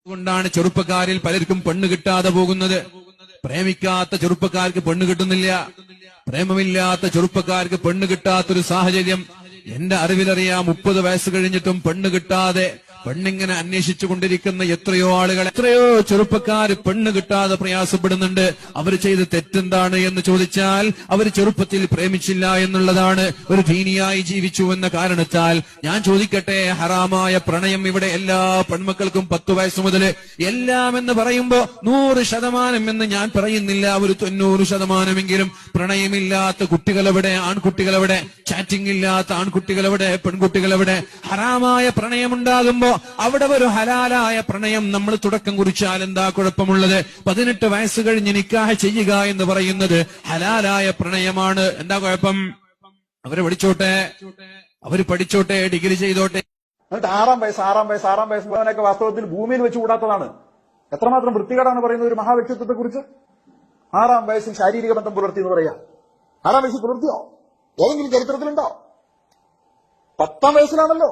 അതുകൊണ്ടാണ് ചെറുപ്പക്കാരിൽ പലർക്കും പെണ്ണ് കിട്ടാതെ പോകുന്നത്. പ്രേമിക്കാത്ത ചെറുപ്പക്കാർക്ക് പെണ്ണ് കിട്ടുന്നില്ല. പ്രേമമില്ലാത്ത ചെറുപ്പക്കാർക്ക് പെണ്ണ് കിട്ടാത്തൊരു സാഹചര്യം എന്റെ അറിവിലറിയാം. 30 വയസ്സ് കഴിഞ്ഞിട്ടും പെണ്ണ് കിട്ടാതെ പെണ്ണിങ്ങനെ അന്വേഷിച്ചു കൊണ്ടിരിക്കുന്ന എത്രയോ ആളുകൾ, എത്രയോ ചെറുപ്പക്കാര് പെണ്ണ് കിട്ടാതെ പ്രയാസപ്പെടുന്നുണ്ട്. അവർ ചെയ്ത് തെറ്റെന്താണ് എന്ന് ചോദിച്ചാൽ അവർ ചെറുപ്പത്തിൽ പ്രേമിച്ചില്ല എന്നുള്ളതാണ്. ഒരു ദീനിയായി ജീവിച്ചു എന്ന കാരണത്താൽ. ഞാൻ ചോദിക്കട്ടെ, ഹറാമായ പ്രണയം ഇവിടെ എല്ലാ പെൺമക്കൾക്കും 10 വയസ്സ് മുതൽ എല്ലാം എന്ന് പറയുമ്പോ 100% എന്ന് ഞാൻ പറയുന്നില്ല, ഒരു 90%എങ്കിലും പ്രണയമില്ലാത്ത കുട്ടികളെവിടെ, ആൺകുട്ടികളെവിടെ? ചാറ്റിംഗ് ഇല്ലാത്ത ആൺകുട്ടികളെവിടെ, പെൺകുട്ടികളെവിടെ? ഹറാമായ പ്രണയമുണ്ടാകുമ്പോ അവിടെ ഒരു ഹലാലായ പ്രണയം നമ്മൾ തുടക്കം കുറിച്ചാൽ എന്താ കുഴപ്പമുള്ളത്? 18 വയസ്സ് കഴിഞ്ഞ് നിക്കാഹ് ചെയ്യുക എന്ന് പറയുന്നത് ഹലാലായ പ്രണയമാണ്. എന്താ കുഴപ്പം? അവര് പഠിച്ചോട്ടെ, ഡിഗ്രി ചെയ്തോട്ടെ. എന്നിട്ട് 6 വയസ്സ് മുതലൊക്കെ വാസ്തവത്തിൽ ഭൂമിയിൽ വെച്ച് കൂടാത്തതാണ്. എത്രമാത്രം വൃത്തികേടാണ് പറയുന്നത് ഒരു മഹാവ്യക്തിത്വത്തെ കുറിച്ച്. 6 വയസ്സിൽ ശാരീരിക ബന്ധം പുലർത്തി എന്ന് പറയാ. 6 വയസ്സിൽ പുലർത്തിയോ? ഏതെങ്കിലും ചരിത്രത്തിലുണ്ടോ? 10 വയസ്സിലാണല്ലോ